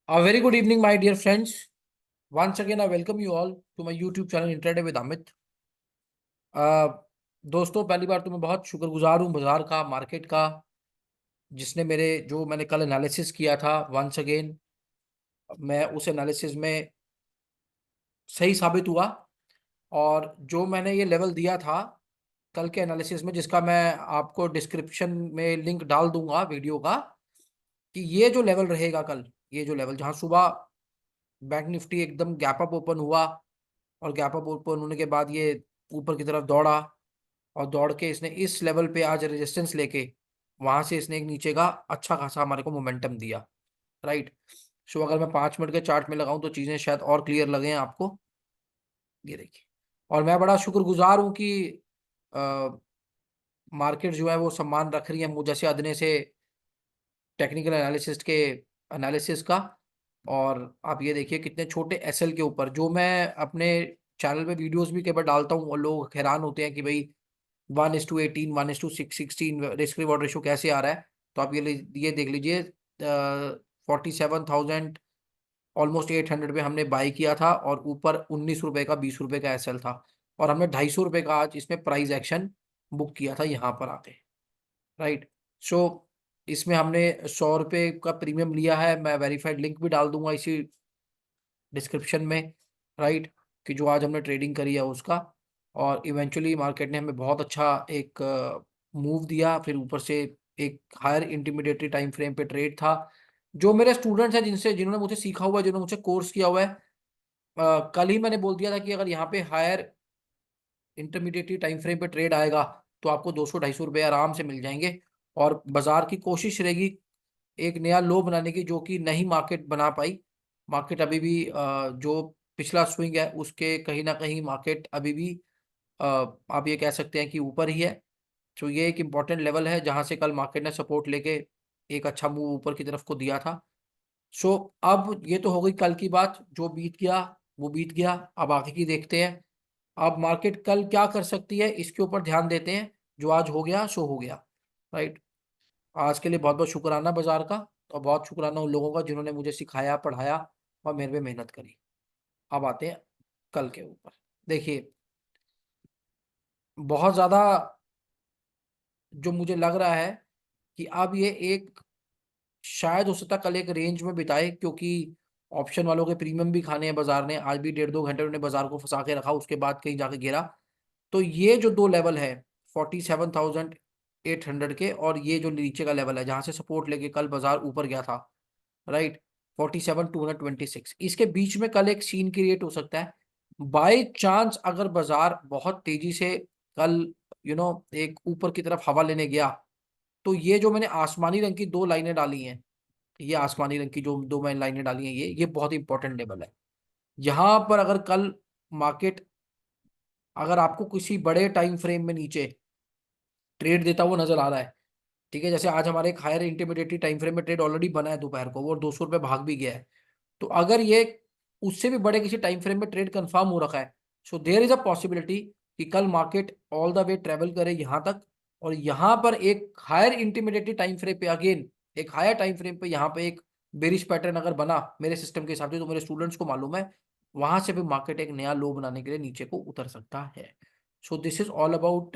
A very good evening, my dear friends. Once again, I welcome you all to my YouTube channel Intraday with Amit. दोस्तों, पहली बार तो मैं बहुत शुक्रगुजार हूँ बाजार का, मार्केट का, जिसने मैंने कल एनालिसिस किया था। वंस अगेन मैं उस एनालिसिस में सही साबित हुआ। और जो मैंने ये लेवल दिया था कल के एनालिसिस में, जिसका मैं आपको डिस्क्रिप्शन में लिंक डाल दूंगा वीडियो का, कि ये जो लेवल रहेगा कल, ये जो लेवल जहां सुबह बैंक निफ्टी एकदम गैप अप ओपन हुआ और गैप अप ओपन होने के बाद ये ऊपर की तरफ दौड़ा और दौड़ के इसने इस लेवल पे आज रेजिस्टेंस लेके वहां से इसने एक नीचे का अच्छा खासा हमारे को मोमेंटम दिया। राइट। सो अगर मैं 5 मिनट के चार्ट में लगाऊं तो चीजें शायद और क्लियर लगे हैं आपको। ये देखिए, और मैं बड़ा शुक्रगुजार हूं कि मार्केट जो है वो सम्मान रख रही है मुझ जैसे अदने से टेक्निकल एनालिसिस्ट के एनालिसिस का। और आप ये देखिए कितने छोटे एसएल के ऊपर, जो मैं अपने चैनल पे वीडियोस भी कई बार डालता हूँ और लोग हैरान होते हैं कि भाई 1:18, 1:616 रिस्क रिवॉर्ड रेशो कैसे आ रहा है। तो आप ये देख लीजिए, 47,000 ऑलमोस्ट 800 पे हमने बाई किया था और ऊपर 19 रुपए का 20 रुपए का एसएल था। और हमने 250 रुपए का आज इसमें प्राइस एक्शन बुक किया था यहाँ पर आके। राइट। सो इसमें हमने 100 रुपए का प्रीमियम लिया है। मैं वेरीफाइड लिंक भी डाल दूंगा इसी डिस्क्रिप्शन में। राइट। कि जो आज हमने ट्रेडिंग करी है उसका, और इवेंचुअली मार्केट ने हमें बहुत अच्छा एक मूव दिया। फिर ऊपर से एक हायर इंटिमिडेटरी टाइम फ्रेम पे ट्रेड था। जो मेरे स्टूडेंट्स हैं जिन्होंने मुझसे सीखा हुआ है, जिन्होंने मुझसे कोर्स किया हुआ है, कल ही मैंने बोल दिया था कि अगर यहाँ पे हायर इंटरमीडिएट टाइम फ्रेम पे ट्रेड आएगा तो आपको 200-250 रुपए आराम से मिल जाएंगे। और बाजार की कोशिश रहेगी एक नया लो बनाने की, जो कि नहीं मार्केट बना पाई। मार्केट अभी भी जो पिछला स्विंग है उसके कहीं ना कहीं मार्केट अभी भी आप ये कह सकते हैं कि ऊपर ही है। तो ये एक इम्पॉर्टेंट लेवल है जहां से कल मार्केट ने सपोर्ट लेके एक अच्छा मूव ऊपर की तरफ को दिया था। सो अब ये तो हो गई कल की बात, जो बीत गया वो बीत गया। अब आगे की देखते हैं। अब मार्केट कल क्या कर सकती है इसके ऊपर ध्यान देते हैं। जो आज हो गया सो हो गया। राइट। आज के लिए बहुत बहुत शुक्राना बाजार का, और बहुत शुक्राना उन लोगों का जिन्होंने मुझे सिखाया, पढ़ाया और मेरे पे मेहनत करी। अब आते हैं कल के ऊपर। देखिए, बहुत ज्यादा जो मुझे लग रहा है कि अब ये एक शायद हो सकता है कल एक रेंज में बिताए, क्योंकि ऑप्शन वालों के प्रीमियम भी खाने हैं बाजार ने। आज भी 1.5-2 घंटे उन्होंने बाजार को फंसा के रखा, उसके बाद कहीं जाके गिरा। तो ये जो दो लेवल है, 47,800 के, और ये जो नीचे का लेवल है जहां से सपोर्ट लेके कल बाजार ऊपर गया था, राइट, 47,226, इसके बीच में कल एक सीन क्रिएट हो सकता है। बाय चांस अगर बाजार बहुत तेजी से कल एक ऊपर की तरफ हवा लेने गया, तो ये जो मैंने आसमानी रंग की दो लाइनें डाली हैं, ये आसमानी रंग की जो दो मैंने लाइनें डाली हैं, ये बहुत इंपॉर्टेंट लेवल है। यहां पर अगर कल मार्केट, अगर आपको किसी बड़े टाइम फ्रेम में नीचे ट्रेड देता हुआ नजर आ रहा है, ठीक है, जैसे आज हमारे एक हायर इंटरमीडिएट टाइम फ्रेम में ट्रेड ऑलरेडी बना है दोपहर को, वो 200 रुपये भाग भी गया है। तो अगर ये उससे भी बड़े किसी टाइम फ्रेम में ट्रेड कंफर्म हो रखा है, so there is a possibility कि कल market all the way travel करे यहां तक, और यहां पर एक हायर इंटरमीडिएट टाइम फ्रेम पे अगेन, एक हायर टाइम फ्रेम पे यहाँ पे एक बेरिश पैटर्न अगर बना मेरे सिस्टम के हिसाब से, तो मेरे स्टूडेंट्स को मालूम है वहां से भी मार्केट एक नया लो बनाने के लिए नीचे को उतर सकता है। So this is all about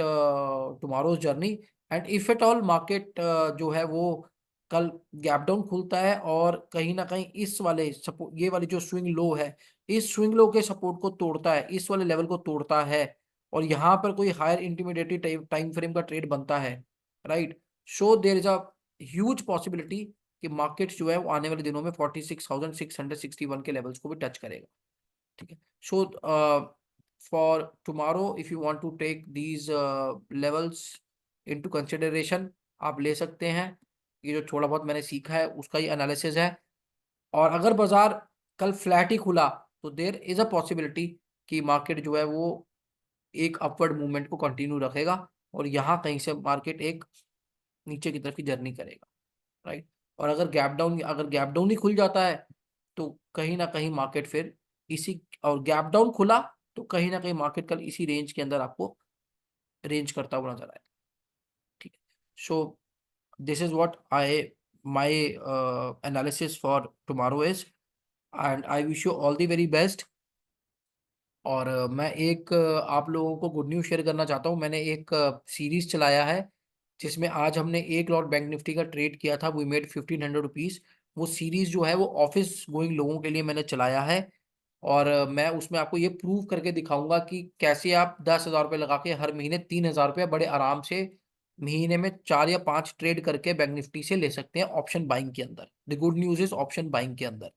tomorrow's journey. And if at all market जो है वो कल गैप डाउन खुलता है और कहीं ना कहीं इस वाले सपोर्ट, ये वाली जो स्विंग लो है, इस स्विंग लो के सपोर्ट को तोड़ता है, इस वाले लेवल को तोड़ता है, और यहाँ पर कोई हायर इंटिमिडेटरी टाइम फ्रेम का ट्रेड बनता है, right, so there is a huge possibility कि मार्केट जो है वो आने वाले दिनों में 46,661 के लेवल्स को भी टच करेगा। ठीक है। So for tomorrow if you want to take these levels into consideration, आप ले सकते हैं। ये जो थोड़ा बहुत मैंने सीखा है उसका ही एनालिसिस है। और अगर बाजार कल फ्लैट ही खुला तो देर इज अ पॉसिबिलिटी कि मार्केट जो है वो एक अपवर्ड मूवमेंट को कंटिन्यू रखेगा, और यहाँ कहीं से मार्केट एक नीचे की तरफ की जर्नी करेगा। राइट। और अगर गैप डाउन ही खुल जाता है तो कहीं ना कहीं मार्केट फिर इसी, और गैप डाउन खुला तो कहीं ना कहीं मार्केट कल इसी रेंज के अंदर आपको रेंज करता हुआ नजर आएगा। ठीक है। So this is what I my analysis for tomorrow is. And I wish you all the very best. और मैं एक आप लोगों को गुड न्यूज़ शेयर करना चाहता हूँ। मैंने एक सीरीज चलाया है जिसमें आज हमने एक लॉट बैंक निफ्टी का ट्रेड किया था, वी मेड 1500 रुपीज़। वो सीरीज जो है वो ऑफिस गोइंग लोगों के लिए मैंने चलाया है। और मैं उसमें आपको ये प्रूव करके दिखाऊंगा कि कैसे आप 10,000 रुपये लगा के हर महीने 3,000 रुपये बड़े आराम से महीने में 4 या 5 ट्रेड करके बैंक निफ्टी से ले सकते हैं ऑप्शन बाइंग के अंदर। The good news is option buying के अंदर।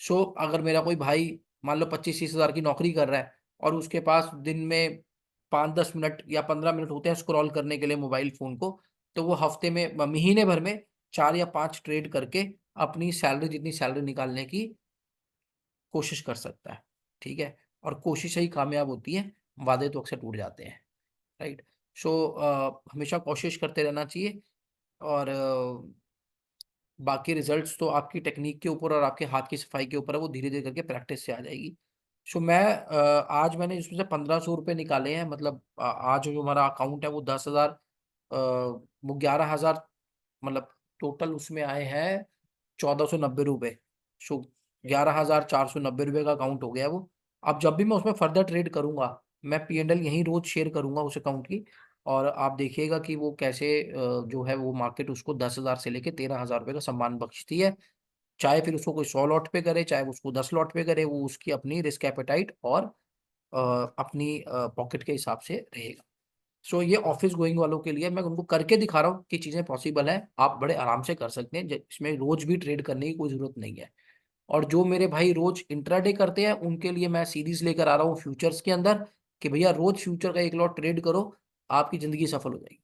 सो अगर मेरा कोई भाई मान लो 25-30 हज़ार की नौकरी कर रहा है और उसके पास दिन में 5-10 मिनट या 15 मिनट होते हैं स्क्रॉल करने के लिए मोबाइल फोन को, तो वो हफ्ते में महीने भर में 4 या 5 ट्रेड करके अपनी सैलरी जितनी सैलरी निकालने की कोशिश कर सकता है। ठीक है। और कोशिश ही कामयाब होती है, वादे तो अक्सर टूट जाते हैं। राइट। सो हमेशा कोशिश करते रहना चाहिए। और बाकी रिजल्ट्स तो आपकी टेक्निक के ऊपर और आपके हाथ की सफाई के ऊपर है, वो धीरे धीरे करके प्रैक्टिस से आ जाएगी। सो मैं आज मैंने इसमें से 1,500 रुपये निकाले हैं। मतलब आज जो हमारा अकाउंट है वो 10,000, वो 11,000, मतलब टोटल उसमें आए हैं 1,490 रुपये। सो 11,490 रुपये का अकाउंट हो गया वो। अब जब भी मैं उसमें फर्दर ट्रेड करूंगा, मैं P&L यहीं रोज शेयर करूंगा उस अकाउंट की। और आप देखिएगा कि वो कैसे जो है वो मार्केट उसको 10,000 से लेके 13,000 रुपये का सम्मान बख्शती है। चाहे फिर उसको कोई 100 लॉट पे करे, चाहे उसको 10 लॉट पे करे, वो उसकी अपनी रिस्क एपेटाइट और अपनी पॉकेट के हिसाब से रहेगा। सो ये ऑफिस गोइंग वालों के लिए मैं उनको करके दिखा रहा हूँ कि चीज़ें पॉसिबल है, आप बड़े आराम से कर सकते हैं, इसमें रोज भी ट्रेड करने की कोई जरूरत नहीं है। और जो मेरे भाई रोज इंट्राडे करते हैं उनके लिए मैं सीरीज लेकर आ रहा हूँ फ्यूचर्स के अंदर, कि भैया रोज फ्यूचर का एक लॉट ट्रेड करो, आपकी जिंदगी सफल हो जाएगी।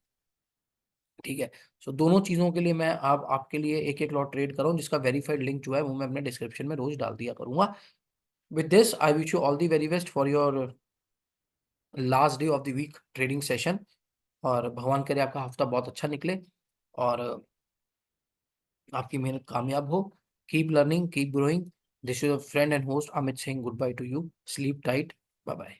ठीक है। सो दोनों चीजों के लिए मैं आप आपके लिए एक एक लॉट ट्रेड कर रहा हूँ, जिसका वेरीफाइड लिंक जो है वो मैं अपने डिस्क्रिप्शन में रोज डाल दिया करूंगा। With this I wish you all the very best for your last day of the week trading session. और भगवान करे आपका हफ्ता बहुत अच्छा निकले और आपकी मेहनत कामयाब हो। Keep learning, keep growing. This is a friend and host Amit Singh, goodbye to you, sleep tight, bye bye.